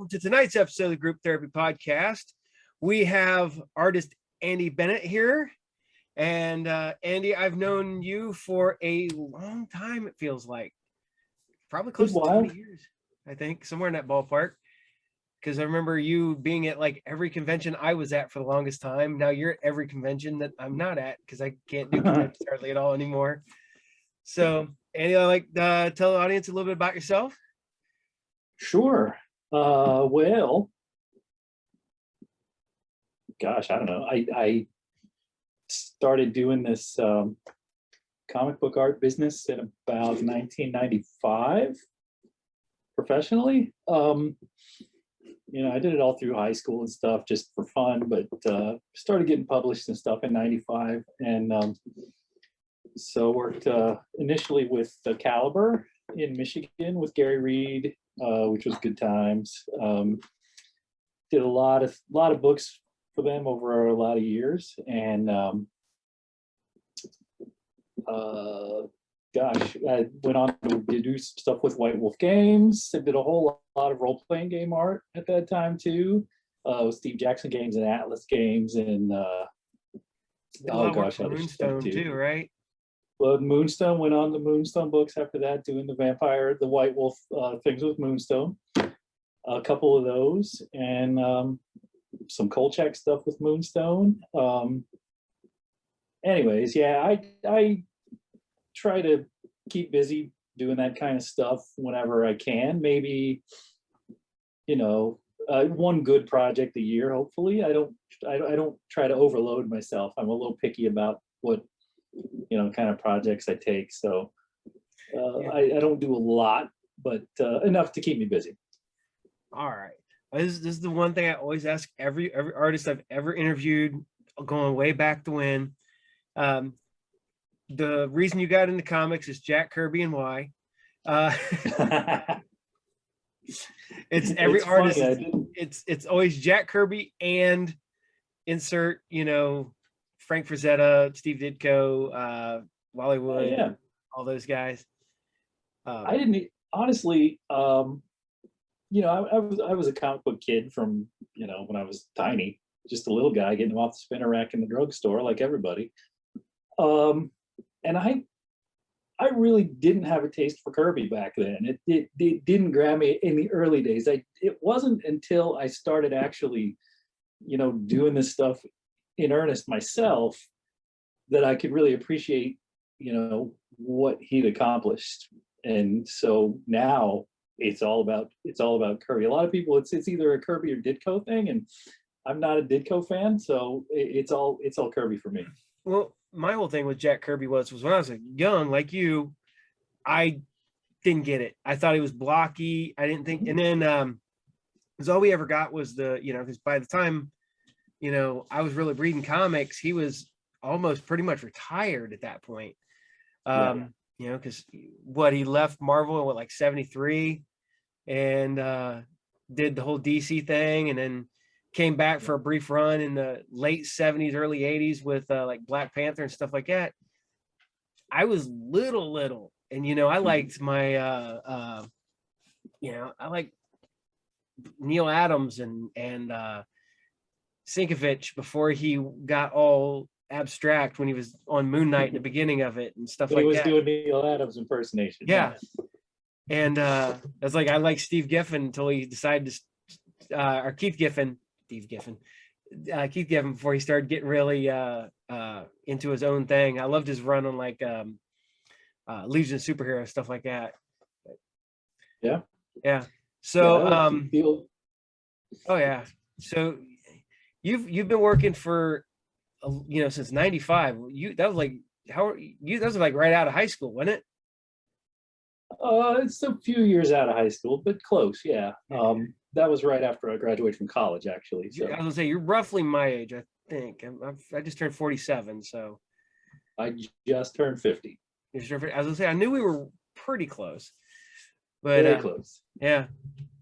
welcome to tonight's episode of the Group Therapy Podcast. We have artist Andy Bennett here. And Andy, I've known you for a long time, it feels like. Probably close to 20 years, I think, somewhere in that ballpark. Because I remember you being at like every convention I was at for the longest time. Now you're at every convention that I'm not at because I can't do conventions hardly at all anymore. So, Andy, I'd like to tell the audience a little bit about yourself. Sure. Well, gosh, I don't know. I started doing this comic book art business in about 1995 professionally. I did it all through high school and stuff just for fun, but started getting published and stuff in 95. And so worked initially with Calibur in Michigan with Gary Reed, which was good times. Did a lot of books for them over a lot of years, and I went on to do stuff with White Wolf Games. I did a whole lot of role-playing game art at that time too, with Steve Jackson Games and Atlas Games, and Moonstone too, right? Well, Moonstone, went on the Moonstone books after that, doing the White Wolf things with Moonstone. A couple of those, and some Kolchak stuff with Moonstone. Anyways, yeah, I try to keep busy doing that kind of stuff whenever I can. Maybe, one good project a year, hopefully. I don't try to overload myself. I'm a little picky about what kind of projects I take. So I don't do a lot, but enough to keep me busy. All right. This is the one thing I always ask every artist I've ever interviewed, going way back to when. The reason you got into comics is Jack Kirby and why. It's every artist. It's always Jack Kirby and insert, Frank Frazetta, Steve Ditko, Wally Wood, all those guys. I didn't honestly. I was a comic book kid from when I was tiny, just a little guy getting off the spinner rack in the drugstore like everybody. And I really didn't have a taste for Kirby back then. It didn't grab me in the early days. It wasn't until I started actually, doing this stuff in earnest myself that I could really appreciate, what he'd accomplished. And so now it's all about Kirby. A lot of people, it's either a Kirby or Ditko thing, and I'm not a Ditko fan, so it's all Kirby for me. Well, my whole thing with Jack Kirby was when I was young, like you, I didn't get it. I thought he was blocky. I didn't think, and then because all we ever got was because by the time I was really reading comics, he was almost pretty much retired at that point. Because he left Marvel in like 73 and did the whole DC thing, and then came back for a brief run in the late 70s, early 80s with like Black Panther and stuff like that. I was little, and I liked my I like Neil Adams and Sienkiewicz before he got all abstract when he was on Moon Knight in the begining of it and stuff like that. He was doing Neil Adams impersonation. Yeah. And it's like I like Steve Giffen until he decided to or Keith Giffen before he started getting really into his own thing. I loved his run on like Legion of Superheroes, stuff like that. Yeah. So so you've been working for since 95. That was like right out of high school, wasn't it? It's a few years out of high school, but close. Yeah. That was right after I graduated from college, actually. So. I was gonna say you're roughly my age, I think. I just turned 47, so I just turned 50. I was gonna say I knew we were pretty close, but very close. Yeah.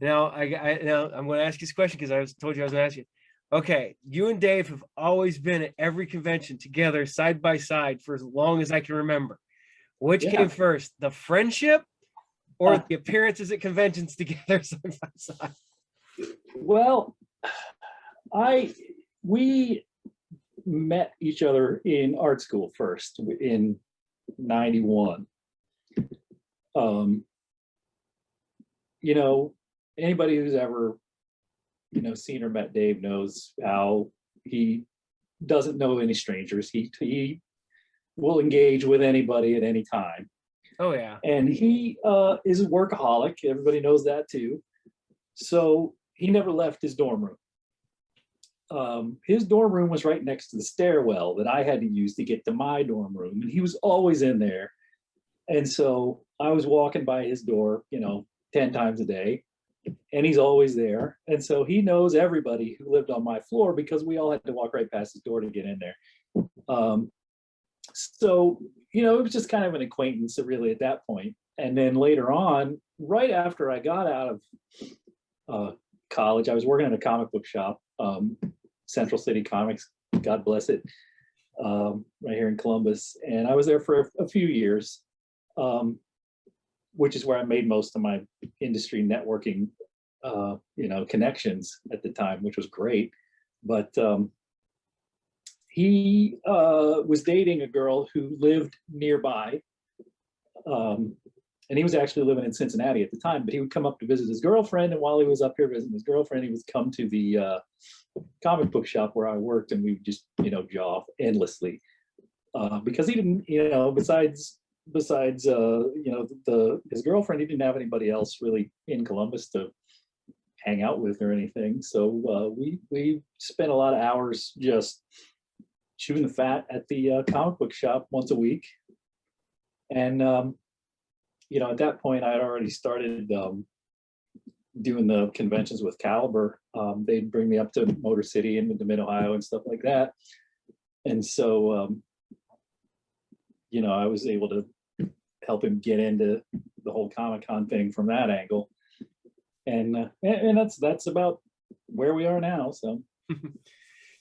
Now I'm going to ask you this question because I told you I was going to ask you. Okay, you and Dave have always been at every convention together, side by side, for as long as I can remember. Which came first, the friendship or the appearances at conventions together side by side? Well, we met each other in art school first in 91. You know, anybody who's ever, seen or met Dave knows how he doesn't know any strangers. He will engage with anybody at any time. Oh yeah. And he is a workaholic. Everybody knows that too. So he never left his dorm room. His dorm room was right next to the stairwell that I had to use to get to my dorm room, and he was always in there. And so I was walking by his door, 10 times a day, and he's always there. And so he knows everybody who lived on my floor because we all had to walk right past his door to get in there. So, it was just kind of an acquaintance really at that point. And then later on, right after I got out of college, I was working at a comic book shop, Central City Comics, God bless it, right here in Columbus. And I was there for a few years, which is where I made most of my industry networking, connections at the time, which was great. But he was dating a girl who lived nearby. And he was actually living in Cincinnati at the time, but he would come up to visit his girlfriend. And while he was up here visiting his girlfriend, he would come to the comic book shop where I worked, and we would just, jaw endlessly. Because he didn't, besides his girlfriend, he didn't have anybody else really in Columbus to hang out with or anything. So we spent a lot of hours just chewing the fat at the comic book shop once a week. And at that point, I had already started doing the conventions with Calibur. They'd bring me up to Motor City and to Mid-Ohio and stuff like that. And so, I was able to help him get into the whole Comic-Con thing from that angle. And that's about where we are now. So.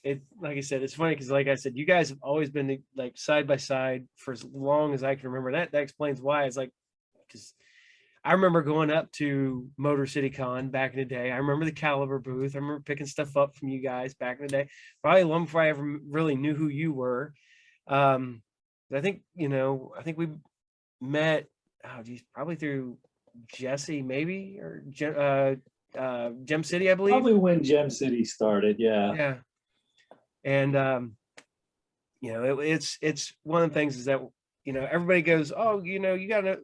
It, like I said, it's funny because, like I said, you guys have always been like side by side for as long as I can remember. That explains why. It's like, because I remember going up to Motor City Con back in the day. I remember the Calibur booth. I remember picking stuff up from you guys back in the day, probably long before I ever really knew who you were. I think we met, probably through Jesse, maybe, or Gem City, I believe. Probably when Gem City started, yeah. Yeah. And it's one of the things is that everybody goes, oh, you gotta.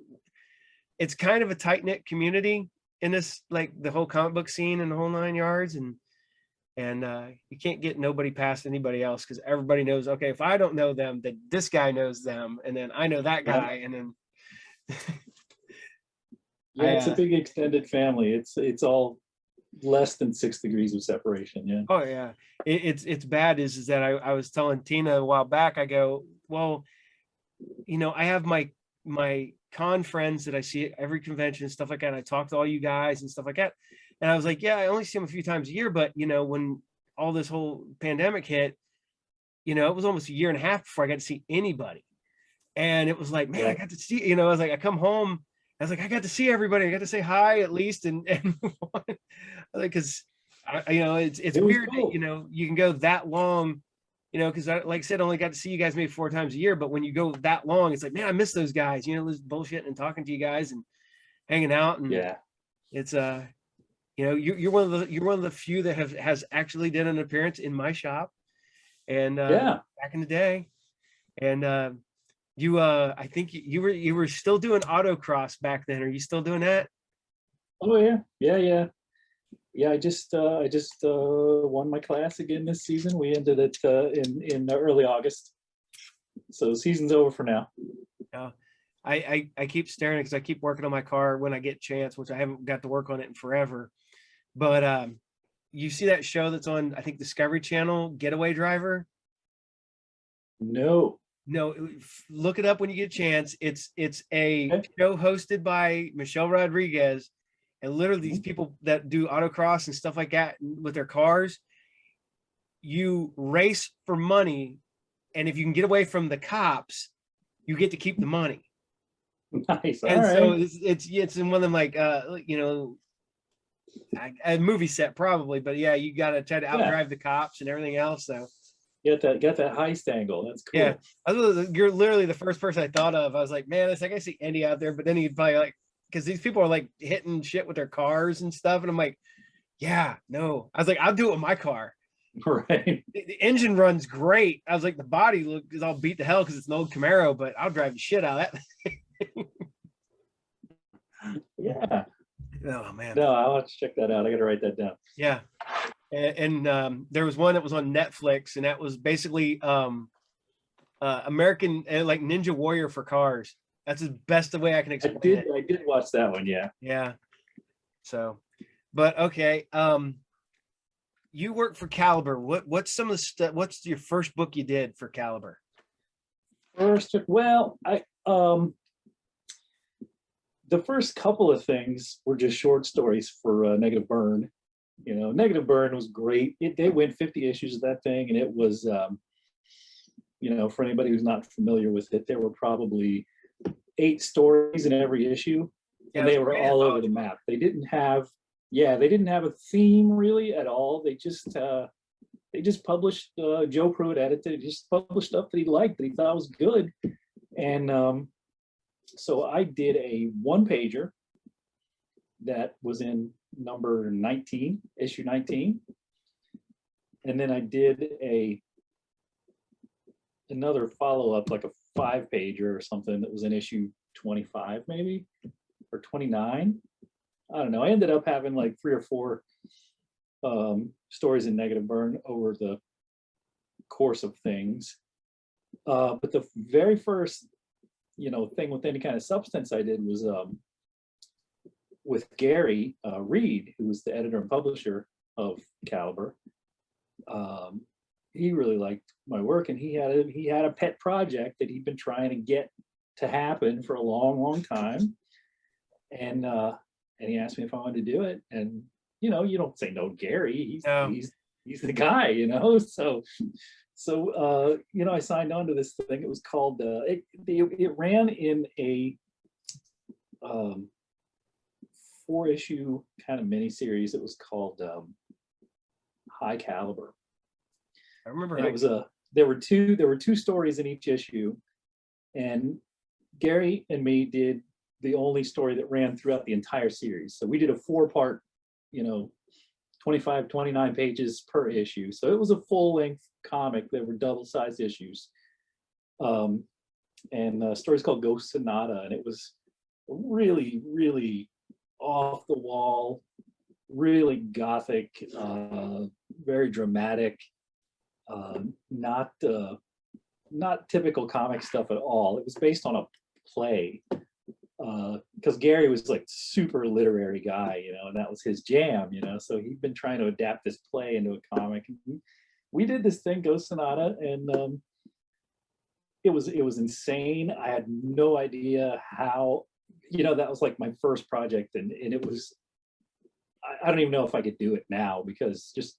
It's kind of a tight knit community in this, like the whole comic book scene and the whole 9 yards, and you can't get nobody past anybody else because everybody knows. Okay, if I don't know them, then this guy knows them, and then I know that guy, and then. Yeah, it's a big extended family. It's all less than 6 degrees of separation. Yeah. Oh yeah, it's bad. Is that I was telling Tina a while back. I go, well, I have my con friends that I see at every convention and stuff like that. And I talk to all you guys and stuff like that. And I was like, yeah, I only see them a few times a year, but when all this whole pandemic hit, it was almost a year and a half before I got to see anybody. And it was like, man, I got to see, I was like, I come home, I was like, I got to see everybody. I got to say hi at least and move on. Because it's weird cool. That, you can go that long, because I, like I said, only got to see you guys maybe 4 times a year. But when you go that long, it's like, man, I miss those guys. This bullshit and talking to you guys and hanging out. And yeah, it's you're one of the few that has actually done an appearance in my shop. And back in the day, and I think you were still doing autocross back then. Are you still doing that? Oh yeah. I just won my class again this season. We ended it in early August, so the season's over for now. Yeah, I keep staring because I keep working on my car when I get a chance, which I haven't got to work on it in forever. But you see that show that's on, I think, Discovery Channel, Getaway Driver? No, look it up when you get a chance. It's a show hosted by Michelle Rodriguez. And literally these people that do autocross and stuff like that with their cars, you race for money. And if you can get away from the cops, you get to keep the money. Nice. And so it's in one of them, like, A movie set probably, but yeah, you got to try to Yeah, outdrive the cops and everything else. So get that heist angle. That's yeah, cool. you're literally the first person I thought of. I was like, man, it's like I see Andy out there, but then he'd probably like, because these people are like hitting shit with their cars and stuff, and I'm like, yeah, no. I was like, I'll do it with my car. Right. The engine runs great. I was like, the body look is all beat to hell because it's an old Camaro, but I'll drive the shit out of that. Yeah. Oh man. No, I'll have to check that out. I got to write that down. Yeah. And there was one that was on Netflix, and that was basically American like Ninja Warrior for cars. That's the best way I can explain it. I did watch that one. Yeah. Yeah. So, but okay. You work for Calibur. What's some of the stuff? What's your first book you did for Calibur? First, well, the first couple of things were just short stories for Negative Burn. You know, Negative Burn was great. They went 50 issues of that thing, and it was, you know, for anybody who's not familiar with it, there were probably 8 stories in every issue, and they were all over the map. They didn't have, they didn't have a theme really at all. They just published. Joe Pruitt edited. Just published stuff that he liked, that he thought was good, and so I did a 1-pager that was in number 19, issue 19. And then I did another follow-up, like a 5-pager or something that was in issue 25 maybe, or 29. I don't know. I ended up having like 3 or 4 stories in Negative Burn over the course of things. But the very first, you know, thing with any kind of substance I did was with Gary Reed, who was the editor and publisher of Calibur. He really liked my work, and he had a pet project that he'd been trying to get to happen for a long time, and he asked me if I wanted to do it. And you know, you don't say no to Gary. He's the guy, you know. So you know, I signed on to this thing. It was called it ran in a 4-issue kind of miniseries. It was called High Caliber. I remember. And it was there were two stories in each issue, and Gary and me did the only story that ran throughout the entire series. So we did a 4-part, you know, 25, 29 pages per issue. So it was a full-length comic. There were double-sized issues. And the story's called Ghost Sonata, and it was really, really off the wall, really gothic, very dramatic, not typical comic stuff at all. It was based on a play, because Gary was like super literary guy, you know, and that was his jam, you know. So he'd been trying to adapt this play into a comic. We did this thing, Ghost Sonata, and it was insane. I had no idea how, you know, that was like my first project, and it was, I don't even know if I could do it now, because just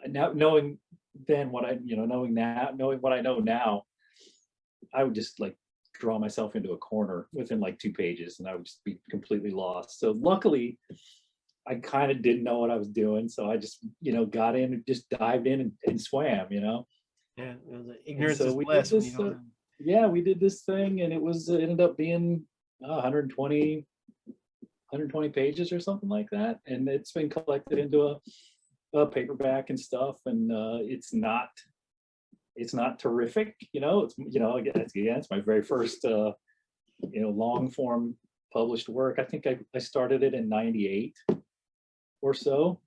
now knowing then what I, you know, knowing what I know now, I would just like draw myself into a corner within like 2 pages, and I would just be completely lost. So luckily I kind of didn't know what I was doing, so I just, you know, got in and just dived in and swam, you know. Yeah, it was ignorance is we bliss. did this, we did this thing, and it ended up being 120 pages or something like that, and it's been collected into a paperback and stuff, and it's not terrific, you know. It's, you know, it's my very first you know, long form published work. I think I started it in 98 or so,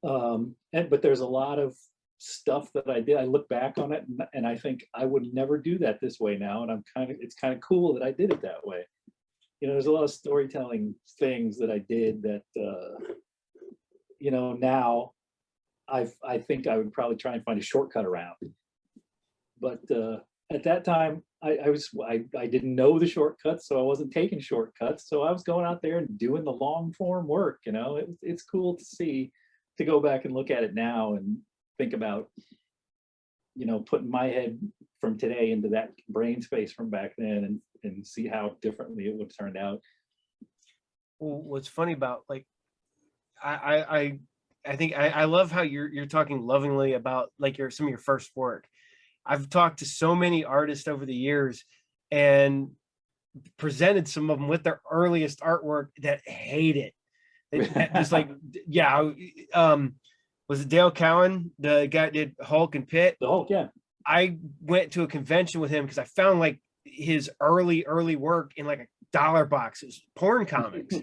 but there's a lot of stuff that I did. I look back on it, and I think I would never do that this way now, and it's kind of cool that I did it that way. You know, there's a lot of storytelling things that I did that you know, now I think I would probably try and find a shortcut around. But at that time, I didn't know the shortcuts, so I wasn't taking shortcuts. So I was going out there and doing the long form work. You know, it's cool to go back and look at it now and think about, you know, putting my head from today into that brain space from back then, and see how differently it would have turned out. Well, what's funny about like I think I love how you're talking lovingly about like some of your first work. I've talked to so many artists over the years and presented some of them with their earliest artwork that hate it. Just like, yeah, was it Dale Cowan, the guy that did Hulk and Pitt? The Hulk, yeah. I went to a convention with him because I found like his early work in like a $1 box. It was porn comics.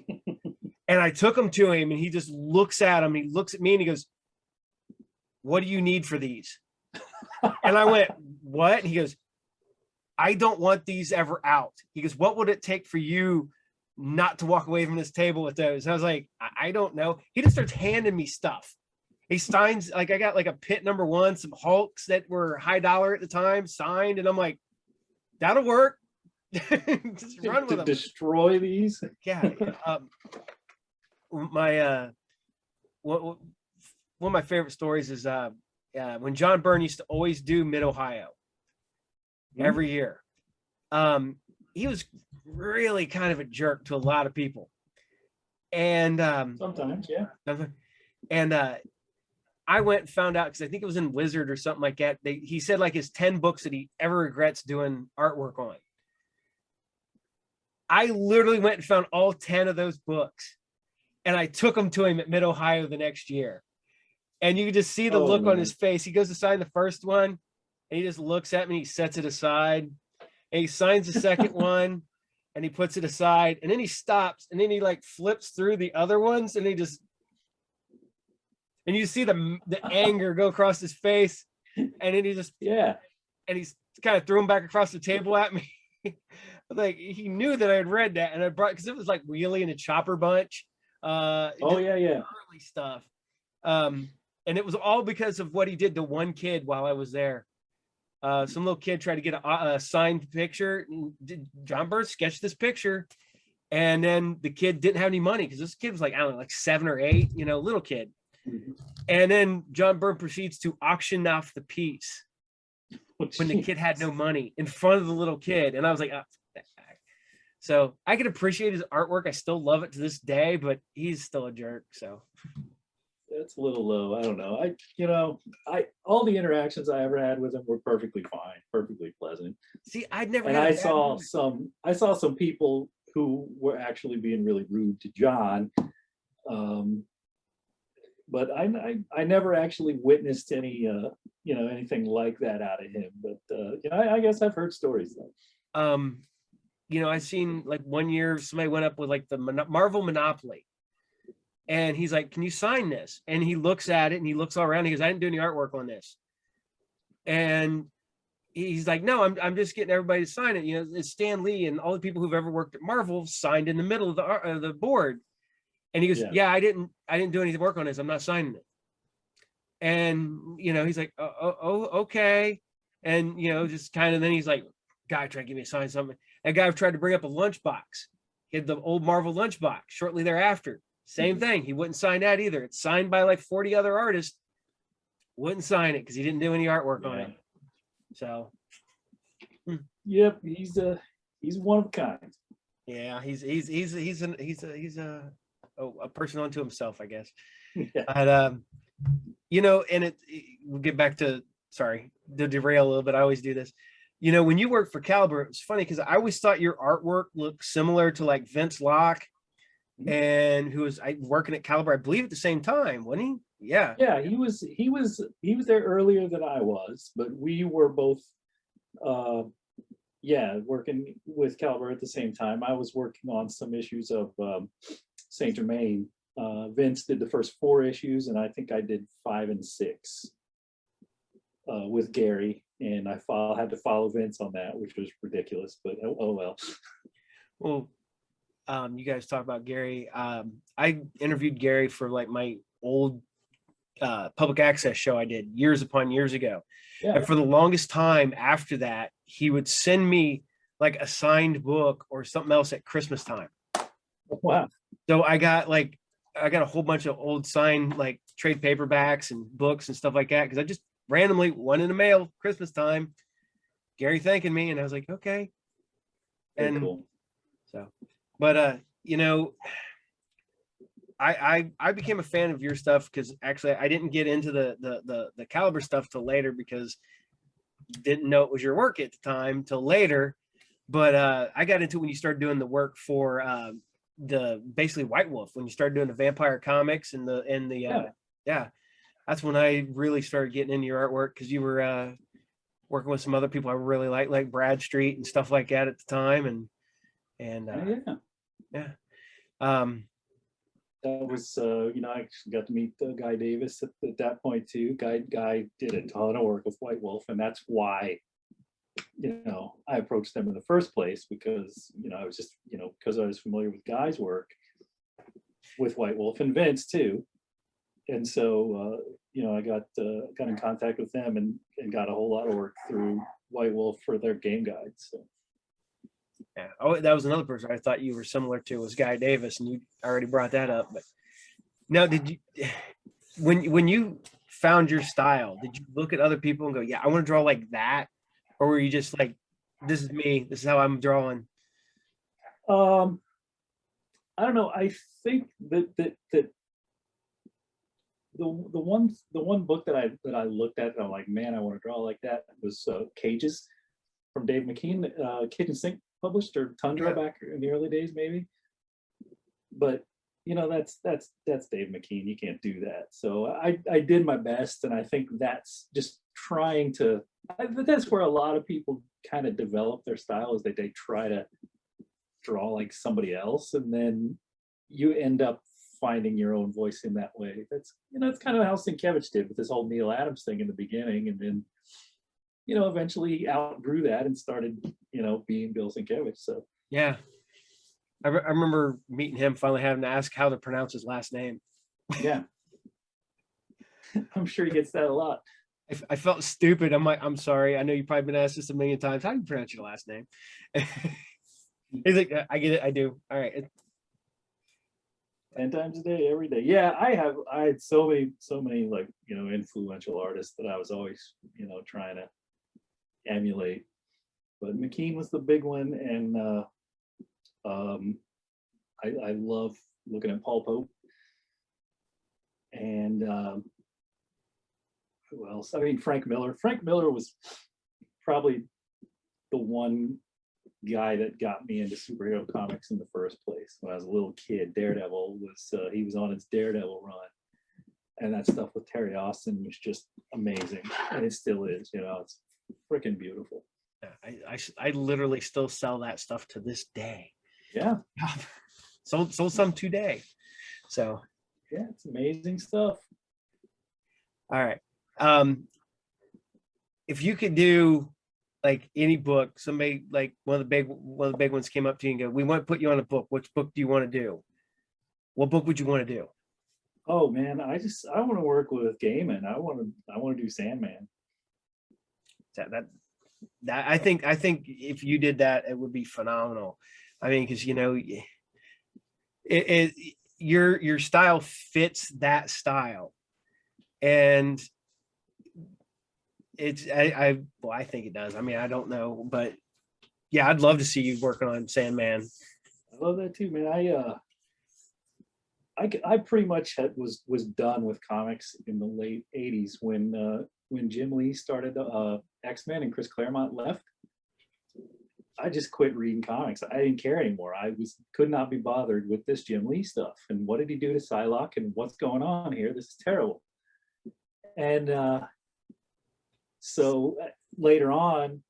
And I took him to him and he just looks at him. He looks at me and he goes, "What do you need for these?" And I went, "What?" And he goes, "I don't want these ever out." He goes, "What would it take for you not to walk away from this table with those?" And I was like, I don't know. He just starts handing me stuff. He signs, like I got like a Pit #1, some Hulks that were high dollar at the time signed. And I'm like, that'll work. Just run with them. Destroy these. Yeah. One of my favorite stories is when John Byrne used to always do Mid-Ohio every year. He was really kind of a jerk to a lot of people. And sometimes, yeah. And I went and found out, because I think it was in Wizard or something like that. He said like his 10 books that he ever regrets doing artwork on. I literally went and found all 10 of those books. And I took them to him at Mid-Ohio the next year. And you could just see the look on his face. He goes to sign the first one, and he just looks at me, he sets it aside. And he signs the second one, and he puts it aside. And then he stops, and then he like flips through the other ones, and and you see the anger go across his face. And then he just, yeah. And he's kind of threw him back across the table at me. Like he knew that I had read that, and I brought, because it was like Wheelie and a Chopper Bunch. Early stuff. And it was all because of what he did to one kid while I was there. Some little kid tried to get a signed picture. John Byrne sketched this picture, and then the kid didn't have any money because this kid was like, I don't know, like 7 or 8, little kid. Mm-hmm. And then John Byrne proceeds to auction off the piece when the kid had no money in front of the little kid. And I was like, oh. So I can appreciate his artwork. I still love it to this day, but he's still a jerk. So that's a little low. I don't know. All the interactions I ever had with him were perfectly fine, perfectly pleasant. See, I'd never. And I saw some people who were actually being really rude to John. But I never actually witnessed any anything like that out of him. But I guess I've heard stories though. I've seen like one year somebody went up with like the Marvel Monopoly, and he's like, "Can you sign this?" And he looks at it and he looks all around. He goes, "I didn't do any artwork on this." And he's like, "No, I'm just getting everybody to sign it." It's Stan Lee and all the people who've ever worked at Marvel signed in the middle of the board. And he goes, "Yeah, I didn't do any work on this. I'm not signing it." And he's like, "Oh, okay." And just kind of, then he's like, "Guy tried to get me to sign something." A guy tried to bring up a lunchbox. He had the old Marvel lunchbox shortly thereafter. Same thing. He wouldn't sign that either. It's signed by like 40 other artists. Wouldn't sign it because he didn't do any artwork on it. So. Yep, he's one of a kind. Yeah, he's a person unto himself, I guess. Yeah. But and we'll get back to, sorry to derail a little bit. I always do this. When you work for Calibur, it's funny because I always thought your artwork looked similar to like Vince Locke, and who was working at Calibur, I believe, at the same time, wasn't he? Yeah. Yeah, he was there earlier than I was, but we were both working with Calibur at the same time. I was working on some issues of Saint Germain. Vince did the first 4 issues, and I think I did 5 and 6 with Gary. And I had to follow Vince on that, which was ridiculous, but oh well. Well, you guys talk about Gary. I interviewed Gary for like my old public access show I did years upon years ago. Yeah. And for the longest time after that, he would send me like a signed book or something else at Christmas time. Wow. So I got a whole bunch of old signed like trade paperbacks and books and stuff like that, because I just randomly one in the mail Christmas time, Gary thanking me, and I was like, okay. Very cool. So, but I became a fan of your stuff because actually I didn't get into the Calibur stuff till later because didn't know it was your work at the time till later. But I got into it when you started doing the work for the basically White Wolf, when you started doing the vampire comics and yeah, that's when I really started getting into your artwork because you were working with some other people I really like Brad Street and stuff like that at the time, and yeah. That was I actually got to meet Guy Davis at that point too. Guy did a ton of work with White Wolf, and that's why I approached them in the first place, because I was just because I was familiar with Guy's work with White Wolf and Vince too, and so I got in contact with them and got a whole lot of work through White Wolf for their game guides. So. Yeah. Oh, that was another person I thought you were similar to, was Guy Davis, and you already brought that up. But now, did you, when you found your style, did you look at other people and go, "Yeah, I want to draw like that," or were you just like, "This is me. This is how I'm drawing"? I don't know. I think that the one book that I looked at and I'm like, man, I want to draw like that, was Cages from Dave McKean, Kitchen Sink published, or Tundra back in the early days maybe. But that's Dave McKean. You can't do that. So I did my best, and I think that's just trying to. That's where a lot of people kind of develop their style, is they try to draw like somebody else, and then you end up finding your own voice in that way. That's it's kind of how Sienkiewicz did with this whole Neil Adams thing in the beginning, and then eventually he outgrew that and started being Bill Sienkiewicz. So yeah, I remember meeting him, finally having to ask how to pronounce his last name. Yeah. I'm sure he gets that a lot. I felt stupid. I'm like, I'm sorry. I know you've probably been asked this a million times. How do you pronounce your last name? He's like, I get it. I do. All right. 10 times a day, every day. Yeah, I had so many like, influential artists that I was always, trying to emulate. But McKean was the big one, and I love looking at Paul Pope. And who else? I mean, Frank Miller. Frank Miller was probably the one guy that got me into superhero comics in the first place. When I was a little kid, Daredevil was he was on his Daredevil run, and that stuff with Terry Austin was just amazing, and it still is. It's freaking beautiful. I literally still sell that stuff to this day. Yeah. sold some today. So yeah, it's amazing stuff. All right. If you could do like any book, somebody like one of the big ones came up to you and go, "We want to put you on a book. Which book do you want to do?" What book would you want to do? Oh man, I want to work with Gaiman. I want to do Sandman. That I think if you did that, it would be phenomenal. I mean, because your style fits that style, and it's I think it does. I mean, I don't know, but yeah, I'd love to see you working on Sandman. I love that too, man. I pretty much was done with comics in the late '80s when Jim Lee started X-Men and Chris Claremont left. I just quit reading comics. I didn't care anymore. Could not be bothered with this Jim Lee stuff. And what did he do to Psylocke? And what's going on here? This is terrible. And so later on,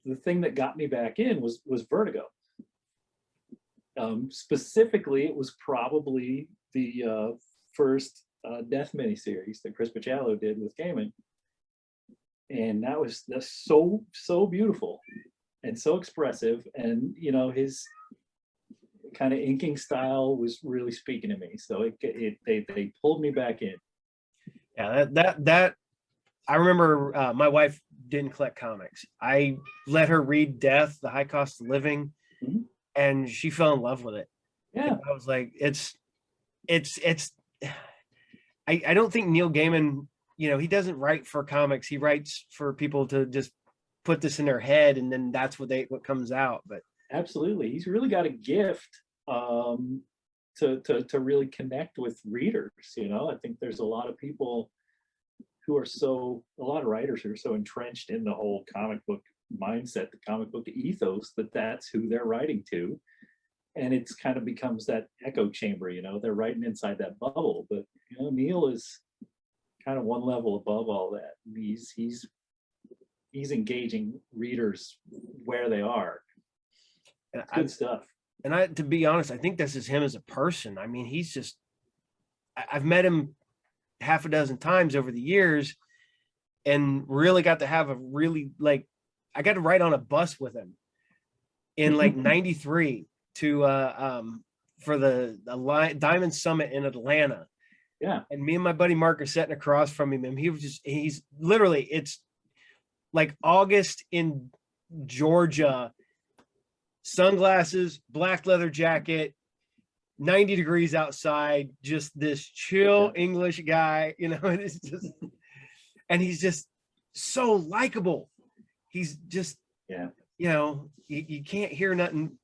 the thing that got me back in was Vertigo. Specifically, it was probably the first Death miniseries that Chris Bachalo did with Gaiman, and that's so beautiful and so expressive, and his kind of inking style was really speaking to me. So they pulled me back in. Yeah, that I remember. My wife didn't collect comics. I let her read Death, The High Cost of Living. Mm-hmm. And she fell in love with it. Yeah. And I was like, I don't think Neil Gaiman, he doesn't write for comics. He writes for people to just put this in their head, and then that's what comes out. But absolutely, he's really got a gift to really connect with readers. You know, I think there's a lot of people who are a lot of writers who are so entrenched in the whole comic book mindset, the comic book ethos, that's who they're writing to. And it's kind of becomes that echo chamber, you know, they're writing inside that bubble. But, you know, Neil is kind of one level above all that. He's engaging readers where they are. It's good stuff. And to be honest, I think this is him as a person. I mean, he's just, I've met him half a dozen times over the years and really got to have I got to ride on a bus with him in like 93 to for the Diamond Summit in Atlanta. Yeah. And me and my buddy Mark are sitting across from him, and he's literally, it's like August in Georgia, sunglasses, black leather jacket, 90 degrees outside, just this chill English guy, you know, and it's just, and he's just so likable. He's just, you know, you can't hear nothing,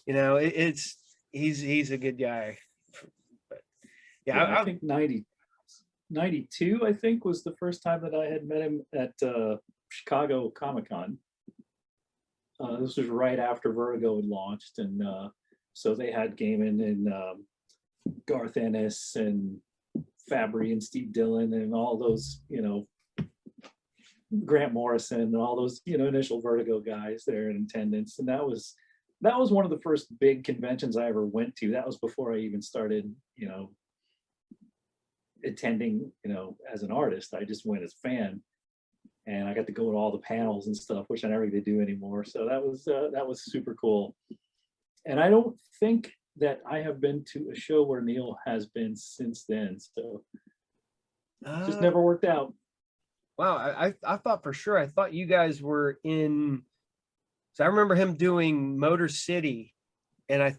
you know, he's a good guy. But I think 92, I think, was the first time that I had met him at Chicago Comic-Con. This was right after Vertigo had launched, and so they had Gaiman and Garth Ennis and Fabry and Steve Dillon and all those, you know, Grant Morrison and all those, you know, initial Vertigo guys there in attendance. And that was one of the first big conventions I ever went to. That was before I even started, you know, attending, you know, as an artist. I just went as a fan, and I got to go to all the panels and stuff, which I never really do anymore. So that was super cool. And I don't think that I have been to a show where Neil has been since then. So just never worked out. Wow, I thought for sure. I thought you guys were in. So I remember him doing Motor City, and I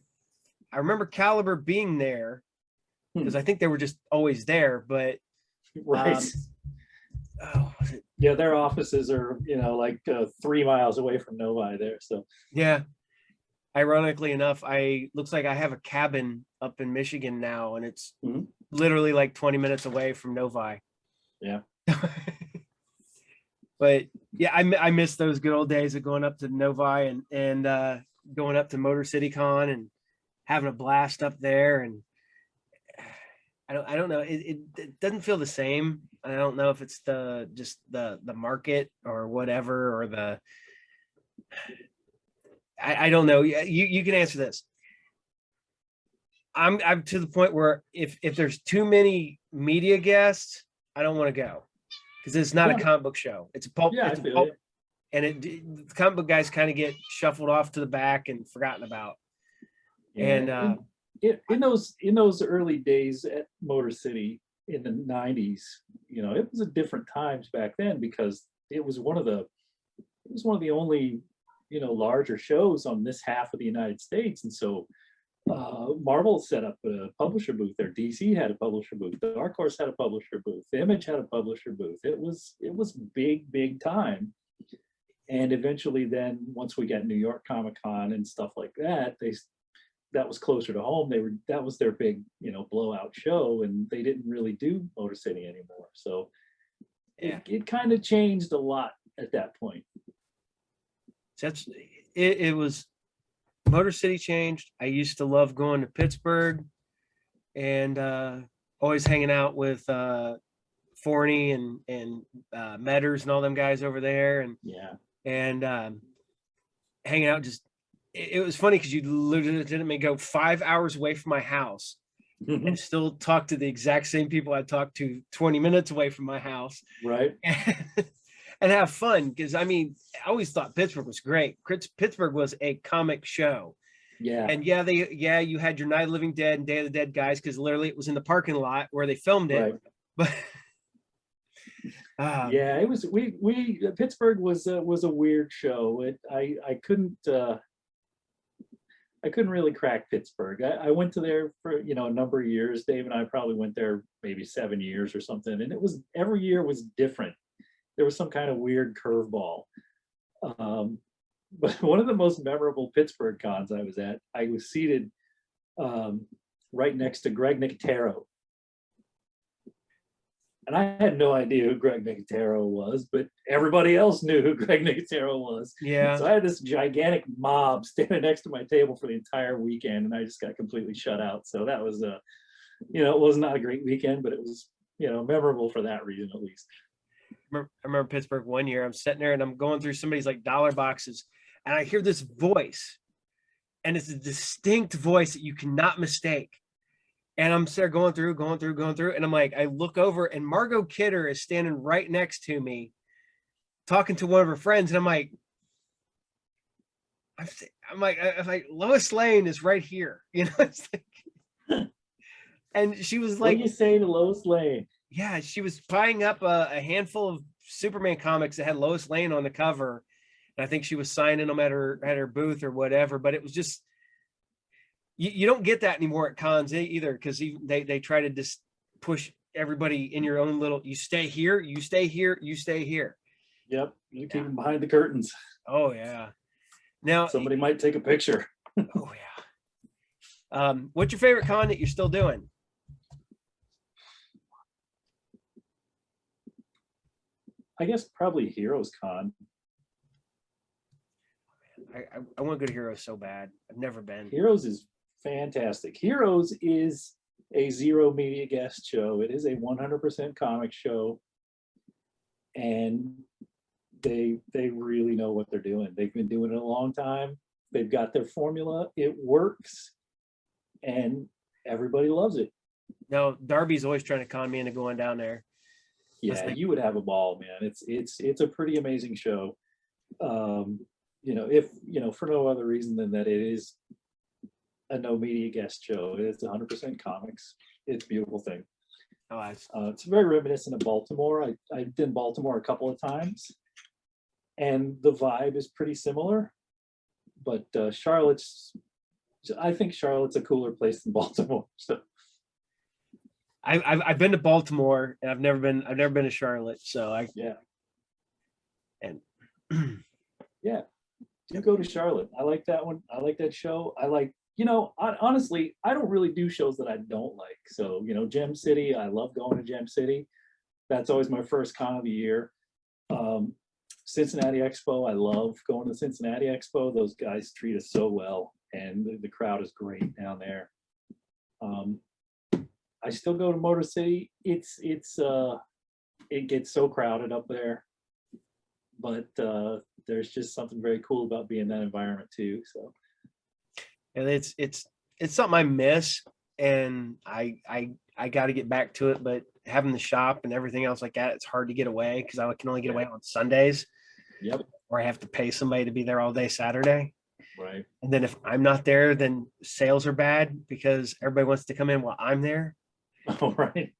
remember Calibur being there because I think they were just always there. But right. Yeah, their offices are, you know, like 3 miles away from Novi there. So yeah. Ironically enough, looks like I have a cabin up in Michigan now, and it's literally like 20 minutes away from Novi. Yeah. But yeah, I miss those good old days of going up to Novi and going up to Motor City Con and having a blast up there. And I don't know, it doesn't feel the same. I don't know if it's just the market or whatever, or I don't know. You can answer this. I'm to the point where if there's too many media guests, I don't want to go, because it's not a comic book show. It's a pulp. Yeah, it's a pulp, and the comic book guys kind of get shuffled off to the back and forgotten about. Yeah, and in those early days at Motor City in the 90s, you know, it was a different times back then, because it was one of the only, you know, larger shows on this half of the United States. And so Marvel set up a publisher booth there. DC had a publisher booth. Dark Horse had a publisher booth. Image had a publisher booth. It was big time. And eventually then, once we got New York Comic Con and stuff like that, that was closer to home. That was their big, you know, blowout show, and they didn't really do Motor City anymore. So it kind of changed a lot at that point. It was Motor City changed. I used to love going to Pittsburgh and always hanging out with Forney and Metters and all them guys over there, and hanging out. Just it was funny because you literally didn't go 5 hours away from my house and still talk to the exact same people I talked to 20 minutes away from my house, right? And have fun, because I mean, I always thought Pittsburgh was great. Pittsburgh was a comic show. Yeah. And you had your Night of the Living Dead and Day of the Dead guys, because literally it was in the parking lot where they filmed it. Right. But yeah, it was Pittsburgh was a weird show. I couldn't really crack Pittsburgh. I went to there for, you know, a number of years. Dave and I probably went there maybe 7 years or something, and it was every year was different. There was some kind of weird curveball. But one of the most memorable Pittsburgh cons I was at, I was seated right next to Greg Nicotero. And I had no idea who Greg Nicotero was, but everybody else knew who Greg Nicotero was. Yeah. So I had this gigantic mob standing next to my table for the entire weekend, and I just got completely shut out. So that was, it was not a great weekend, but it was, memorable for that reason at least. I remember Pittsburgh one year. I'm sitting there and I'm going through somebody's like dollar boxes, and I hear this voice, and it's a distinct voice that you cannot mistake. And I'm there going through, and I'm like, I look over, and Margot Kidder is standing right next to me, talking to one of her friends, and I'm like, Lois Lane is right here, It's like, and she was like, "What are you saying to Lois Lane?" Yeah, she was buying up a handful of Superman comics that had Lois Lane on the cover, and I think she was signing them at her booth or whatever. But it was just, you don't get that anymore at cons either, because they try to just push everybody in your own little. You stay here, you stay here, you stay here. Yep, you keep them behind the curtains. Oh yeah. Now somebody might take a picture. Oh yeah. What's your favorite con that you're still doing? I guess probably Heroes Con. I want to go to Heroes so bad. I've never been. Heroes is fantastic. Heroes is a zero media guest show. It is a 100% comic show, and they really know what they're doing. They've been doing it a long time. They've got their formula. It works, and everybody loves it. No, Darby's always trying to con me into going down there. Yeah, you would have a ball, man. It's a pretty amazing show. If for no other reason than that it is a no media guest show. It's 100% comics. It's a beautiful thing. It's very reminiscent of Baltimore. I've been Baltimore a couple of times, and the vibe is pretty similar. But I think Charlotte's a cooler place than Baltimore. So I've been to Baltimore, and I've never been to Charlotte. So you go to Charlotte. I like that one. I like that show. I like, honestly, I don't really do shows that I don't like. So, Gem City, I love going to Gem City. That's always my first con of the year. Cincinnati Expo, I love going to Cincinnati Expo. Those guys treat us so well, and the crowd is great down there. I still go to Motor City. It gets so crowded up there, but there's just something very cool about being in that environment too. So, and it's something I miss, and I got to get back to it. But having the shop and everything else like that, it's hard to get away, because I can only get away on Sundays. Yep. Or I have to pay somebody to be there all day Saturday. Right. And then if I'm not there, then sales are bad because everybody wants to come in while I'm there. Oh, right.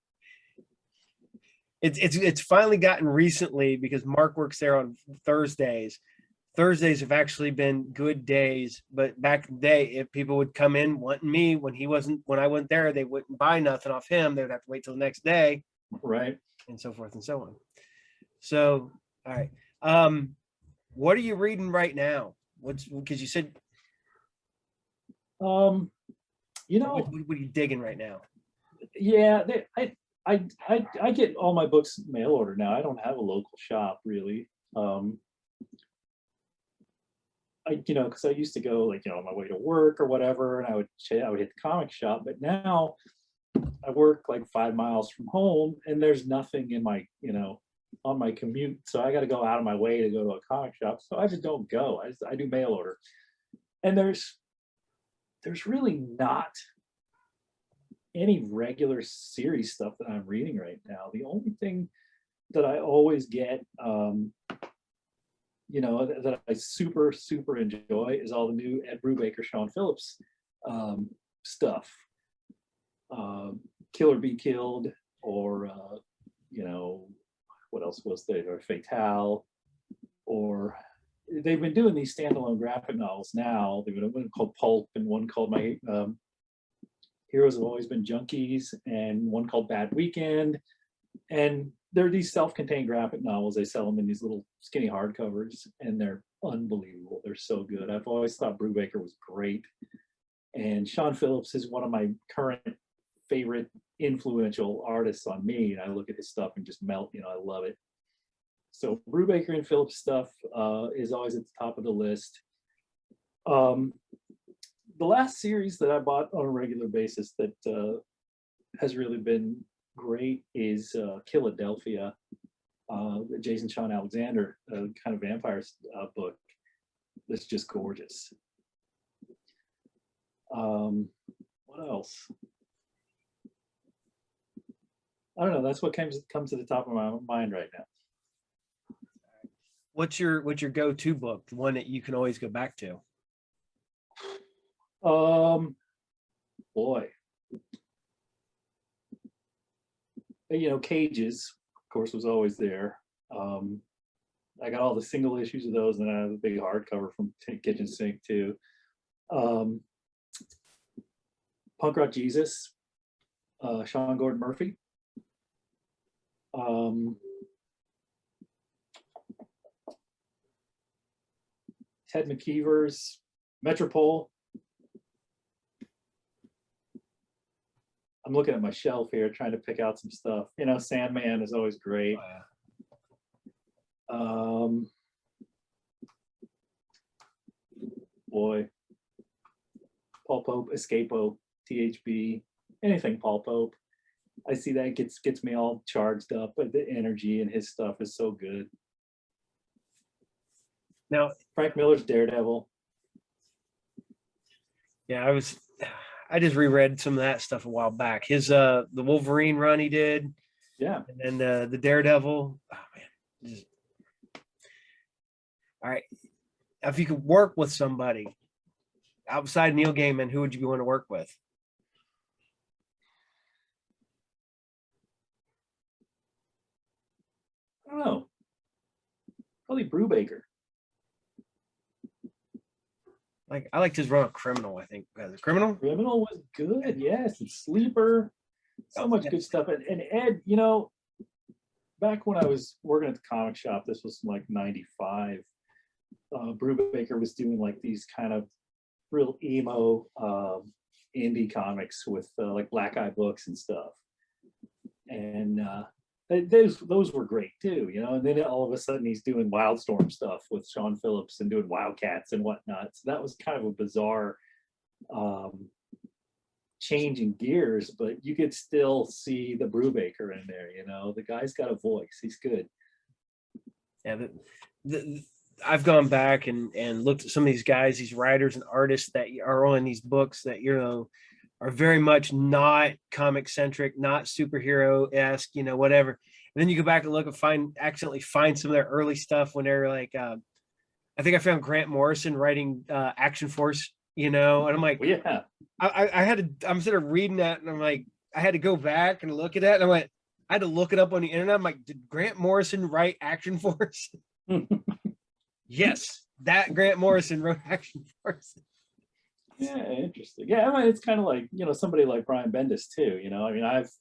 It's finally gotten recently, because Mark works there on Thursdays. Thursdays have actually been good days, but back in the day, if people would come in wanting me when I went there, they wouldn't buy nothing off him. They would have to wait till the next day. Right. And so forth and so on. So, all right. What are you reading right now? Because you said, what are you digging right now? Yeah, I get all my books mail order now. I don't have a local shop really. Because I used to go on my way to work or whatever, and I would hit the comic shop. But now I work 5 miles from home, and there's nothing in my on my commute, so I got to go out of my way to go to a comic shop. So I just don't go. I do mail order, and there's really not any regular series stuff that I'm reading right now. The only thing that I always get, that I super enjoy is all the new Ed Brubaker, Sean Phillips stuff. Kill or Be Killed, or what else was there? Or Fatale, or they've been doing these standalone graphic novels now. They've been one called Pulp, and one called My Heroes Have Always Been Junkies, and one called Bad Weekend. And they're these self-contained graphic novels. They sell them in these little skinny hardcovers, and they're unbelievable. They're so good. I've always thought Brubaker was great. And Sean Phillips is one of my current favorite influential artists on me. And I look at his stuff and just melt, I love it. So Brubaker and Phillips stuff is always at the top of the list. The last series that I bought on a regular basis that has really been great is Philadelphia, the Jason Sean Alexander kind of vampires book. That's just gorgeous. What else? I don't know. That's what comes to the top of my mind right now. What's your go-to book? The one that you can always go back to? Boy. Cages, of course, was always there. I got all the single issues of those, and I have a big hardcover from Kitchen Sink too. Punk Rock Jesus, Sean Gordon Murphy. Ted McKeever's Metropole. I'm looking at my shelf here, trying to pick out some stuff. Sandman is always great. Boy, Paul Pope, Escapo, THB, anything Paul Pope. I see that gets me all charged up, but the energy in his stuff is so good. Now, Frank Miller's Daredevil. Yeah, I just reread some of that stuff a while back. His the Wolverine run he did. Yeah. And then the Daredevil. Oh man. All right. If you could work with somebody outside Neil Gaiman, who would you want to work with? I don't know. Probably Brubaker. I liked his run of Criminal, I think. Criminal was good, yes. And Sleeper. So much good stuff. And Ed, back when I was working at the comic shop, this was like 95. Brubaker was doing like these kind of real emo indie comics with like Black Eye Books and stuff. And those were great too, and then all of a sudden he's doing Wildstorm stuff with Sean Phillips and doing Wildcats and whatnot. So that was kind of a bizarre change in gears, but you could still see the Brubaker in there. The guy's got a voice. He's good. Yeah, I've gone back and looked at some of these guys, these writers and artists that are on these books that are very much not comic centric, not superhero-esque, whatever. And then you go back and look and accidentally find some of their early stuff when they're like, I think I found Grant Morrison writing Action Force, and I'm like, well, yeah, I'm sort of reading that and I'm like, I had to go back and look at that. And I had to look it up on the internet. I'm like, did Grant Morrison write Action Force? Yes, that Grant Morrison wrote Action Force. Yeah, interesting. Yeah, it's kind of like somebody like Brian Bendis too.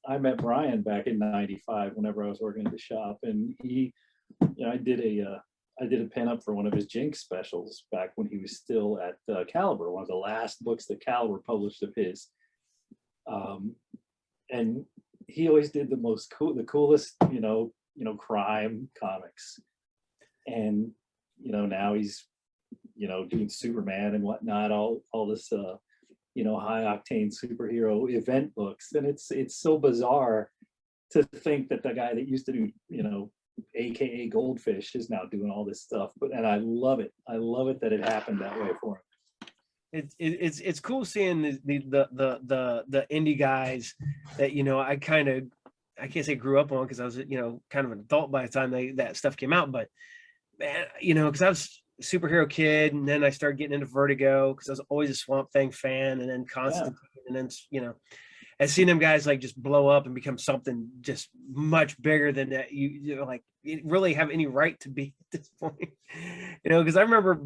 I met Brian back in '95 whenever I was working at the shop, and he, I did a pin up for one of his Jinx specials back when he was still at Calibur, one of the last books that Calibur published of his. And he always did the coolest, crime comics, and now he's doing Superman and whatnot, all this high octane superhero event books. And it's so bizarre to think that the guy that used to do AKA Goldfish is now doing all this stuff. And I love it that it happened that way for him. It's cool seeing the indie guys that I can't say grew up on, because I was kind of an adult by the time that stuff came out, but man, because I was superhero kid, and then I started getting into Vertigo because I was always a Swamp Thing fan, and then Constantine, and then I've seen them guys like just blow up and become something just much bigger than that you really have any right to be at this point. Because I remember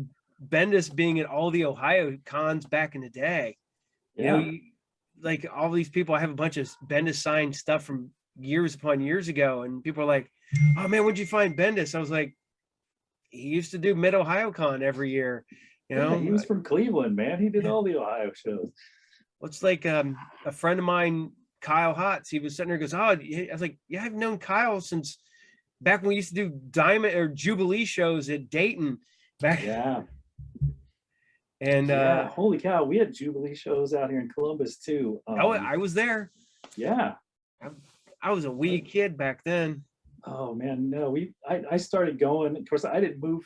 Bendis being at all the Ohio cons back in the day. Like all these people, I have a bunch of Bendis signed stuff from years upon years ago, and people are like, "Oh man, where'd you find Bendis?" I was like, he used to do Mid Ohio Con every year, You Yeah, know, he was from Cleveland, man. He did all the Ohio shows. it's like a friend of mine, Kyle Hotz. He was sitting there, goes, "Oh," I was like, "Yeah, I've known Kyle since back when we used to do Diamond or Jubilee shows at Dayton." Back, Yeah. and Yeah, holy cow, we had Jubilee shows out here in Columbus too. I was there. Yeah. I was a wee kid back then. Oh man, no, I started going. Of course, I didn't move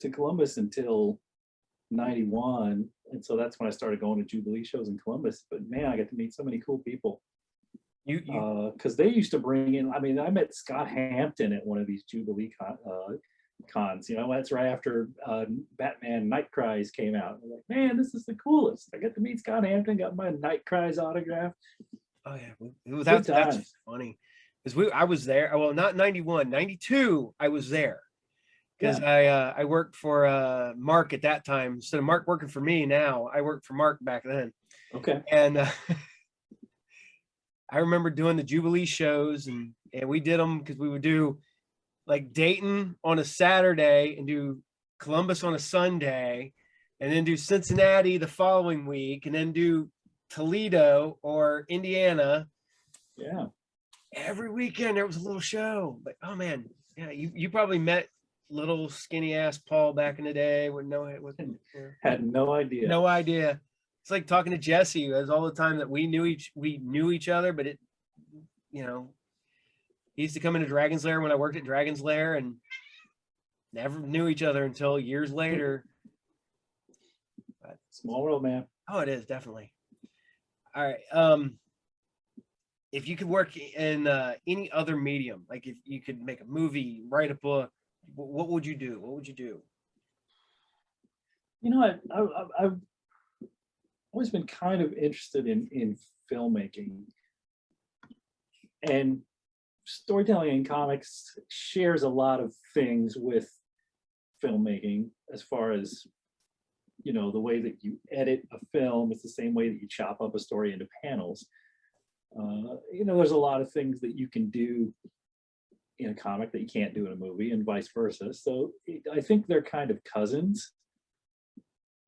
to Columbus until '91, and so that's when I started going to Jubilee shows in Columbus. But man, I got to meet so many cool people. You Because they used to bring in. I mean, I met Scott Hampton at one of these Jubilee cons. You know, that's right after Batman Night Cries came out. I'm like, man, this is the coolest. I got to meet Scott Hampton, got my Night Cries autograph. Oh yeah, that's funny because I was there. Well, not 91, 92. I was there because I worked for Mark at that time. Instead of Mark working for me now, I worked for Mark back then. Okay. And I remember doing the Jubilee shows, and we did them because we would do like Dayton on a Saturday and do Columbus on a Sunday, and then do Cincinnati the following week, and then do Toledo or Indiana. Yeah. Every weekend there was a little show. But oh man, yeah, you probably met little skinny ass Paul back in the day with had no idea. No idea. It's like talking to Jesse. It was all the time that we knew each other, but he used to come into Dragon's Lair when I worked at Dragon's Lair and never knew each other until years later. But, small world, man. Oh, it is definitely. All right. If you could work in any other medium, like if you could make a movie, write a book, what would you do? What would you do? You know, I've always been kind of interested in filmmaking, and storytelling in comics shares a lot of things with filmmaking as far as, you know, the way that you edit a film. It's the same way that you chop up a story into panels. You know, there's a lot of things that you can do in a comic that you can't do in a movie, and vice versa. So I think they're kind of cousins.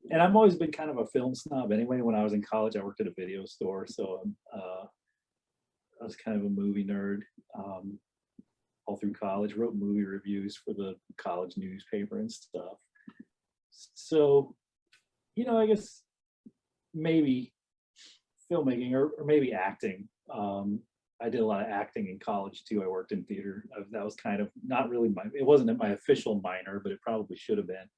And I've always been kind of a film snob anyway. When I was in college, I worked at a video store, so I was kind of a movie nerd all through college. Wrote movie reviews for the college newspaper and stuff. So, you know, I guess maybe filmmaking or maybe acting. I did a lot of acting in college too. I worked in theater. That was kind of not really it wasn't my official minor, but it probably should have been.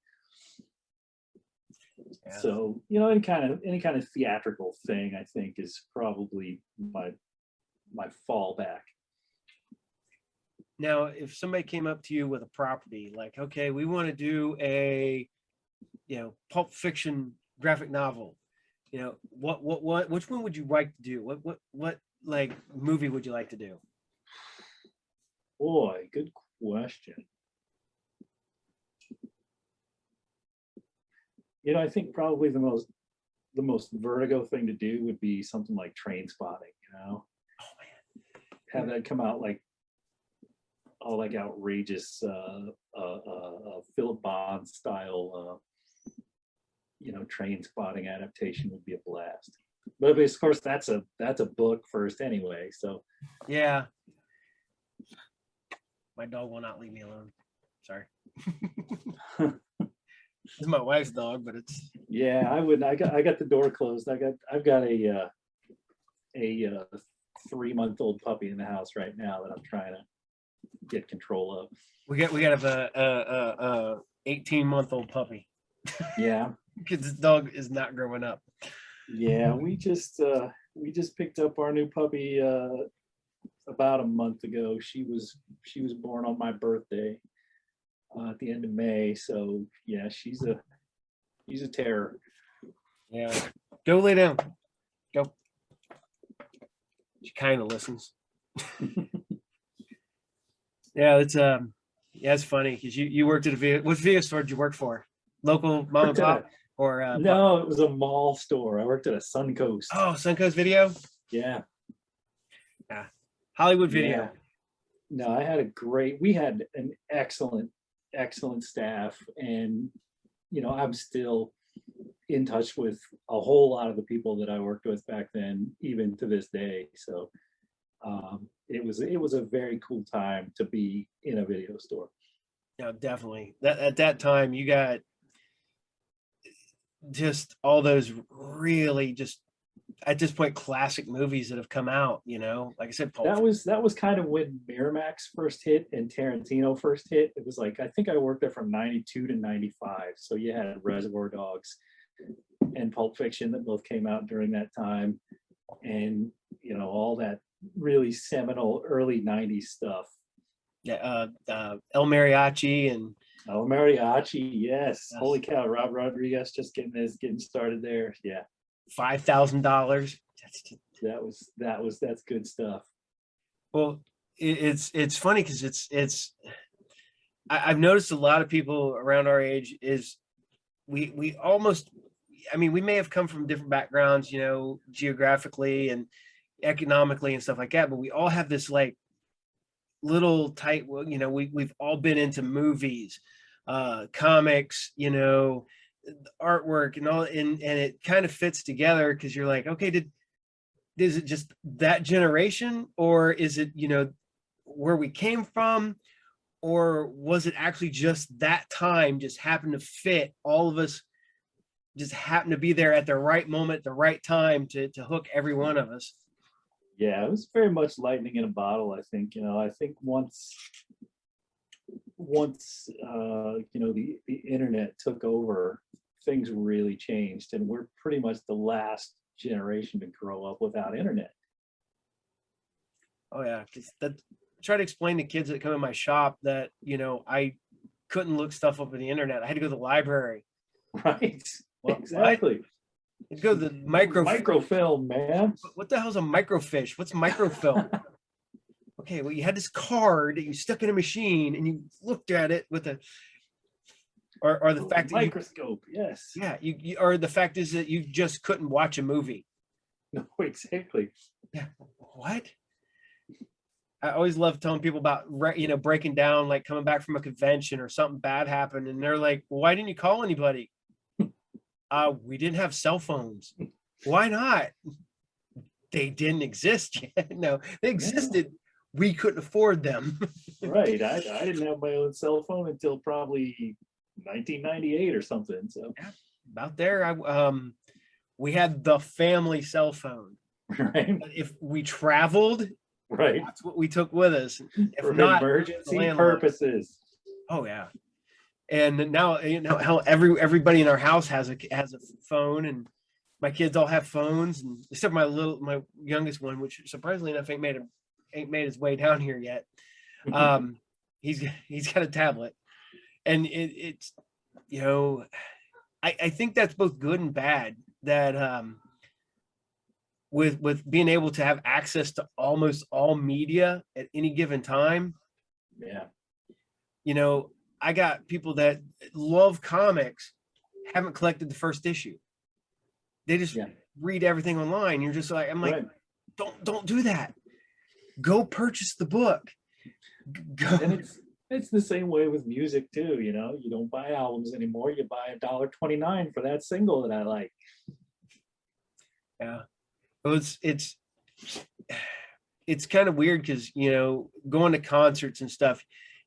Yeah. So, you know, any kind of theatrical thing, I think, is probably my fallback. Now, if somebody came up to you with a property, like, okay, we want to do a, you know, Pulp Fiction graphic novel, you know, which one would you like to do? What like movie would you like to do? Boy, good question. You know, I think probably the most Vertigo thing to do would be something like Train Spotting, you know? Oh man. Have that come out like outrageous Philip Bond style you know, Train Spotting adaptation would be a blast. But of course that's a book first anyway, so yeah. My dog will not leave me alone. Sorry. It's my wife's dog, but it's yeah. I got the door closed. I've got a 3-month-old puppy in the house right now that I'm trying to get control of. We got a 18-month-old puppy. Yeah, because this dog is not growing up. Yeah, we just picked up our new puppy about a month ago. She was born on my birthday at the end of May. So yeah, she's a terror. Yeah, go lay down. Go. She kind of listens. Yeah, it's funny because you worked at what video store did you work for? Local mom and pop or no, it was a mall store. I worked at a Suncoast. Oh, Suncoast Video. Yeah. Yeah. Hollywood Video. Yeah. No, we had an excellent staff, and I'm still in touch with a whole lot of the people that I worked with back then, even to this day. So it was a very cool time to be in a video store. Yeah, definitely. That at that time you got just all those really just at this point classic movies that have come out, like I said, That was kind of when Miramax first hit and Tarantino first hit. It was like, I think I worked there from 92 to 95. So you had Reservoir Dogs and Pulp Fiction that both came out during that time. And, all that really seminal early 90s stuff. Yeah, El Mariachi and El Mariachi, yes. Holy cow, Rob Rodriguez just getting started there. Yeah. $5,000. That's good stuff. Well, it's funny because I've noticed a lot of people around our age is we almost, I mean, we may have come from different backgrounds, geographically and economically and stuff like that, but we all have this like little tight, we've all been into movies, comics, artwork and all, and it kind of fits together because you're like, okay, is it just that generation, or is it where we came from, or was it actually just that time just happened to fit all of us, just happened to be there at the right moment at the right time to hook every one of us? Yeah, it was very much lightning in a bottle. I think I think once the internet took over, things really changed, and we're pretty much the last generation to grow up without internet. Oh yeah, because try to explain to kids that come in my shop that I couldn't look stuff up on the internet. I had to go to the library. Right. Well, exactly. I'd go to the microfilm, man. What the hell's a microfiche? What's microfilm? Okay, well, you had this card that you stuck in a machine and you looked at it with or the fact that microscope. Yes. Yeah, you or the fact is that you just couldn't watch a movie. No, exactly. Yeah. What? I always love telling people about breaking down, like coming back from a convention or something bad happened, and they're like, well, "Why didn't you call anybody?" We didn't have cell phones. Why not? They didn't exist yet. No, they existed. Yeah. We couldn't afford them. Right. I didn't have my own cell phone until probably 1998 or something. So yeah, about there. We had the family cell phone. Right. If we traveled, right, that's what we took with us. If for not, emergency purposes. Oh yeah. And now how everybody in our house has a phone, and my kids all have phones, and except my youngest one, which surprisingly enough ain't made his way down here yet. He's got a tablet, and it's I think that's both good and bad, that with being able to have access to almost all media at any given time. Yeah. I got people that love comics, haven't collected the first issue. They just read everything online. You're just like, I'm like, right. Don't do that. Go purchase the book. Go. And it's the same way with music too. You don't buy albums anymore. You buy $1.29 for that single that I like. Yeah. Well, it's kind of weird because going to concerts and stuff,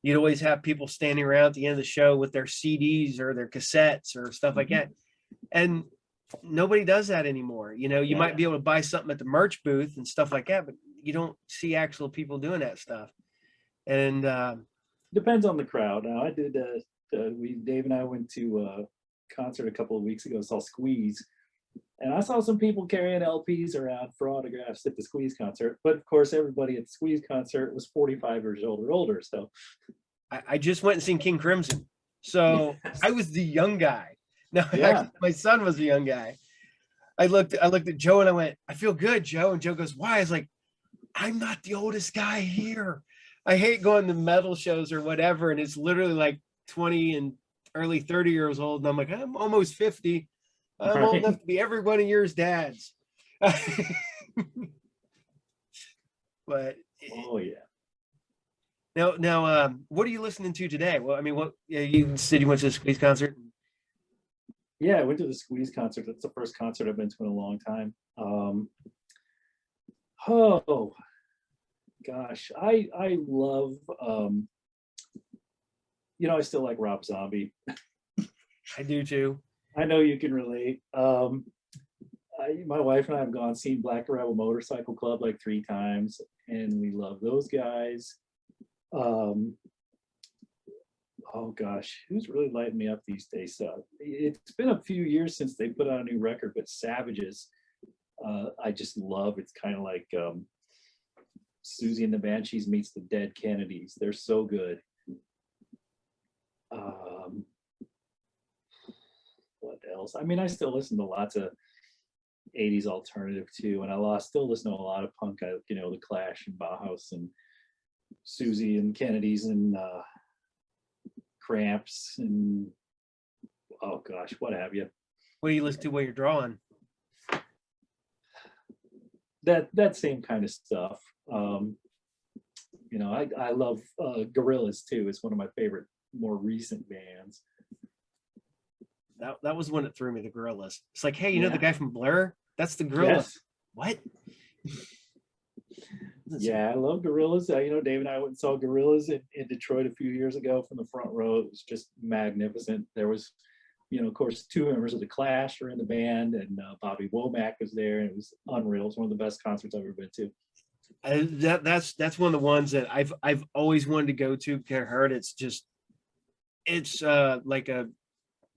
you'd always have people standing around at the end of the show with their CDs or their cassettes or stuff like that. And nobody does that anymore. You might be able to buy something at the merch booth and stuff like that, but you don't see actual people doing that stuff. And depends on the crowd. Now, I did, Dave and I went to a concert a couple of weeks ago, saw Squeeze. And I saw some people carrying LPs around for autographs at the Squeeze concert. But of course, everybody at the Squeeze concert was 45 years old or older. So I just went and seen King Crimson. So I was the young guy. No, actually, my son was the young guy. I looked at Joe and I went, I feel good, Joe. And Joe goes, why? I was like, I'm not the oldest guy here. I hate going to metal shows or whatever. And it's literally like 20 and early 30 years old. And I'm like, I'm almost 50. I'm old enough to be every one of yours dads. But oh yeah. Now, what are you listening to today? Well, I mean, what you said you went to the Squeeze concert? Yeah, I went to the Squeeze concert. That's the first concert I've been to in a long time. Oh gosh, I love I still like Rob Zombie. I do too. I know you can relate. My wife and I have seen Black Rebel Motorcycle Club like 3 times, and we love those guys. Oh gosh, who's really lighting me up these days? It's been a few years since they put out a new record, but Savages, I just love. It's kind of like Susie and the Banshees meets the Dead Kennedys. They're so good. What else? I mean, I still listen to lots of 80s alternative too, and I still listen to a lot of punk. The Clash and Bauhaus and Susie and Kennedys and Cramps and oh gosh, what have you. What do you listen to while you're drawing? That same kind of stuff. I love Gorillaz too. It's one of my favorite more recent bands. That was one that threw me, the Gorillaz. It's like, hey, you know the guy from Blur? That's the Gorillaz. Yes. What? Yeah, I love Gorillaz. Dave and I went and saw Gorillaz in Detroit a few years ago from the front row. It was just magnificent. There was, of course, 2 members of the Clash were in the band, and Bobby Womack was there, and it was unreal. It's one of the best concerts I've ever been to. That's one of the ones that I've always wanted to go to. Kind of heard it's like a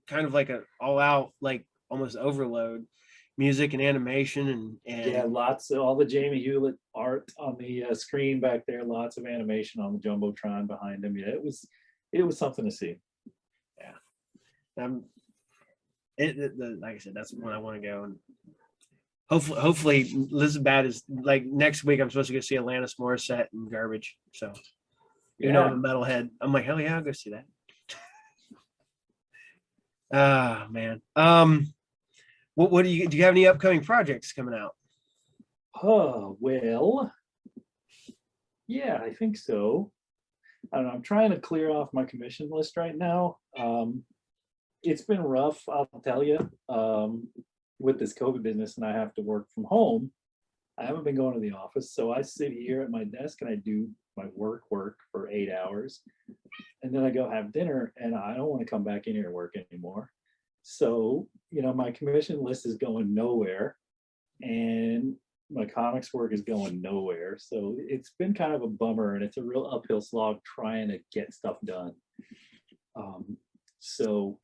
kind of like a all out, like almost overload music and animation and yeah, lots of all the Jamie Hewlett art on the screen back there, lots of animation on the Jumbotron behind him. Yeah, it was something to see. Yeah. Like I said, that's when I want to go, and hopefully Elizabeth is like next week. I'm supposed to go see Alanis Morissette and Garbage. So I'm a metalhead. I'm like, hell yeah, I'll go see that. Ah man. What do you have any upcoming projects coming out? Oh well, yeah, I think so. I don't know. I'm trying to clear off my commission list right now. It's been rough, I'll tell you, with this COVID business, and I have to work from home. I haven't been going to the office, so I sit here at my desk and I do my work for 8 hours, and then I go have dinner, and I don't want to come back in here to work anymore. So, my commission list is going nowhere, and my comics work is going nowhere. So it's been kind of a bummer, and it's a real uphill slog trying to get stuff done. So,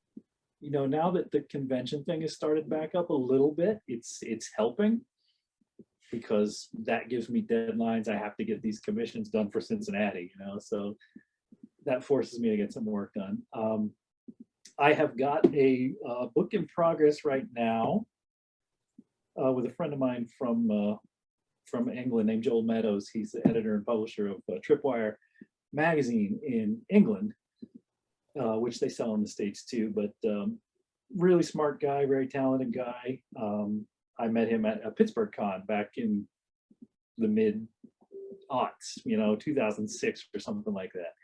now that the convention thing has started back up a little bit, it's helping, because that gives me deadlines. I have to get these commissions done for Cincinnati, so that forces me to get some work done. I have got a book in progress right now with a friend of mine from England named Joel Meadows. He's the editor and publisher of Tripwire magazine in England, which they sell in the States too. But really smart guy, very talented guy. I met him at a Pittsburgh Con back in the mid-aughts, 2006 or something like that.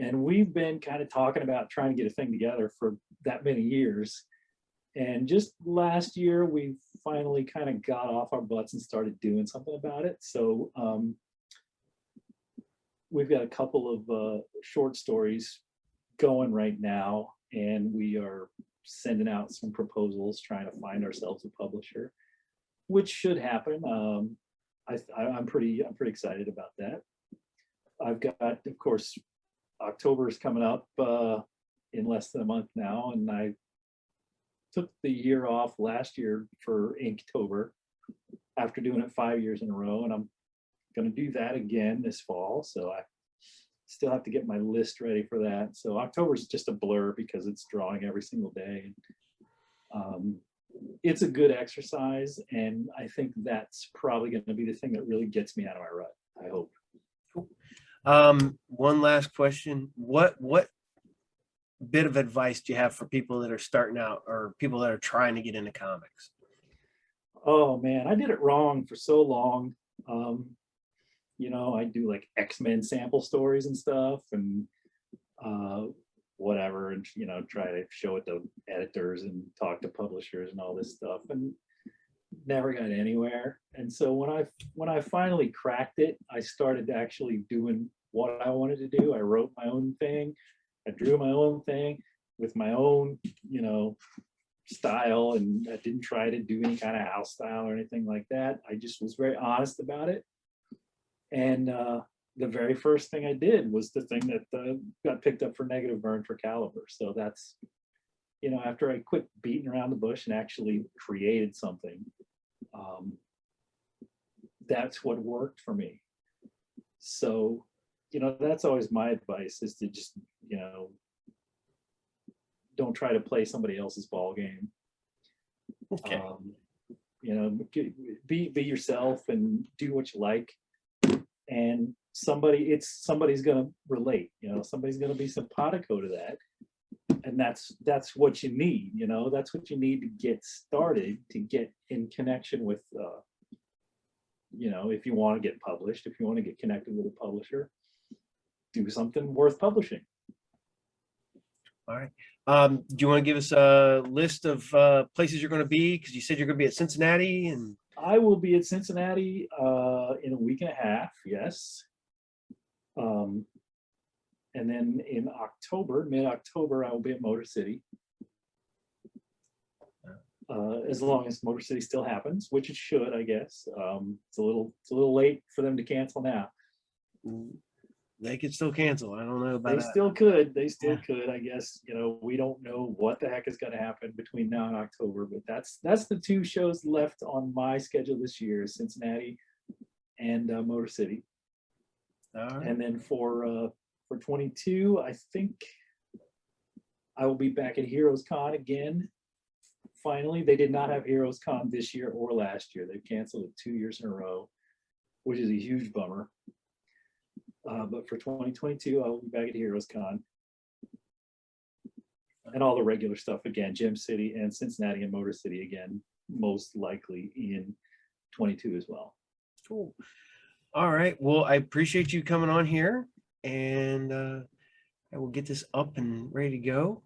And we've been kind of talking about trying to get a thing together for that many years. And just last year, we finally kind of got off our butts and started doing something about it. So we've got a couple of short stories going right now, and we are sending out some proposals, trying to find ourselves a publisher, which should happen. I'm pretty excited about that. I've got, of course, October is coming up in less than a month now, and I took the year off last year for Inktober after doing it 5 years in a row, and I'm going to do that again this fall. So I still have to get my list ready for that. So October is just a blur because it's drawing every single day. It's a good exercise, and I think that's probably going to be the thing that really gets me out of my rut, I hope. One last question. What bit of advice do you have for people that are starting out or people that are trying to get into comics? Oh man, I did it wrong for so long. I do like X-Men sample stories and stuff, and whatever, and try to show it to editors and talk to publishers and all this stuff, and never got anywhere. And so when I finally cracked it, I started actually doing what I wanted to do. I wrote my own thing, I drew my own thing with my own style, and I didn't try to do any kind of house style or anything like that. I just was very honest about it. And the very first thing I did was the thing that got picked up for negative burn for Calibur. So that's, after I quit beating around the bush and actually created something, that's what worked for me. So, that's always my advice, is to just, don't try to play somebody else's ball game. Okay. Be yourself and do what you like. And somebody's going to relate, somebody's going to be simpatico to that. And that's what you need, that's what you need to get started, to get in connection with, if you want to get published, if you want to get connected with a publisher, do something worth publishing. All right. Do you want to give us a list of places you're going to be? Because you said you're going to be at Cincinnati, and I will be at Cincinnati in a week and a half. Yes. And then in October, mid-October, I will be at Motor City. As long as Motor City still happens, which it should, I guess. It's a little late for them to cancel now. They could still cancel. I don't know about They that. still could. They still could. I guess, we don't know what the heck is going to happen between now and October, but that's the two shows left on my schedule this year: Cincinnati and Motor City. All right. And then for 22, I think I will be back at Heroes Con again. Finally, they did not have Heroes Con this year or last year. They've canceled it 2 years in a row, which is a huge bummer. But for 2022, I will be back at Heroes Con. And all the regular stuff again, Gem City and Cincinnati and Motor City again, most likely in 22 as well. Cool. All right. Well, I appreciate you coming on here, and I will get this up and ready to go.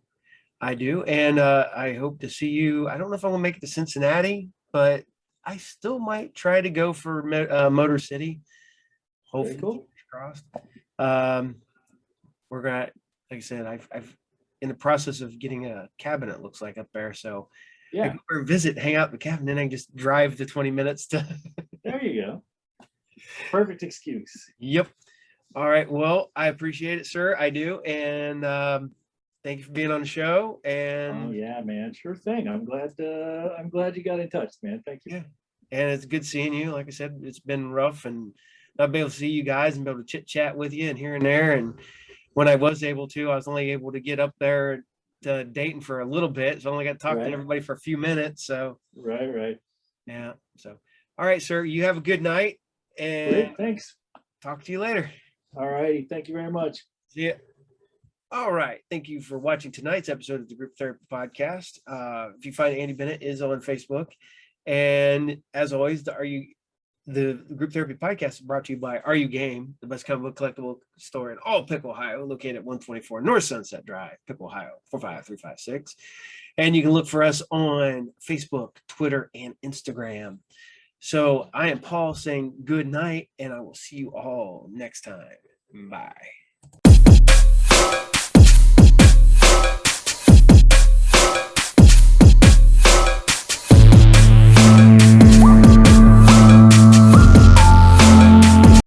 I do. And I hope to see you. I don't know if I'm going to make it to Cincinnati, but I still might try to go for Motor City. Hopefully. Very cool. Crossed. We're gonna, like I said, I've in the process of getting a cabin, it looks like, up there. So yeah, I go visit, hang out in the cabin, then I can just drive the 20 minutes to there you go. Perfect excuse. Yep. All right. Well, I appreciate it, sir. I do. And thank you for being on the show. And oh yeah, man, sure thing. I'm glad you got in touch, man. Thank you. Yeah. And it's good seeing you. Like I said, it's been rough, and not be able to see you guys and be able to chit chat with you and here and there. And when I was able to, I was only able to get up there to Dayton for a little bit. So I only got to talk to everybody for a few minutes. So right. Yeah. So, all right, sir, you have a good night, and great, thanks. Talk to you later. All righty. Thank you very much. See ya. All right. Thank you for watching tonight's episode of the Group Therapy Podcast. If you find Andy Bennett is on Facebook. And as always, the Group Therapy Podcast is brought to you by Are You Game, the best comic book collectible store in all Pickle, Ohio, located at 124 North Sunset Drive, Pickle, Ohio, 45356. And you can look for us on Facebook, Twitter, and Instagram. So I am Paul saying good night, and I will see you all next time. Bye.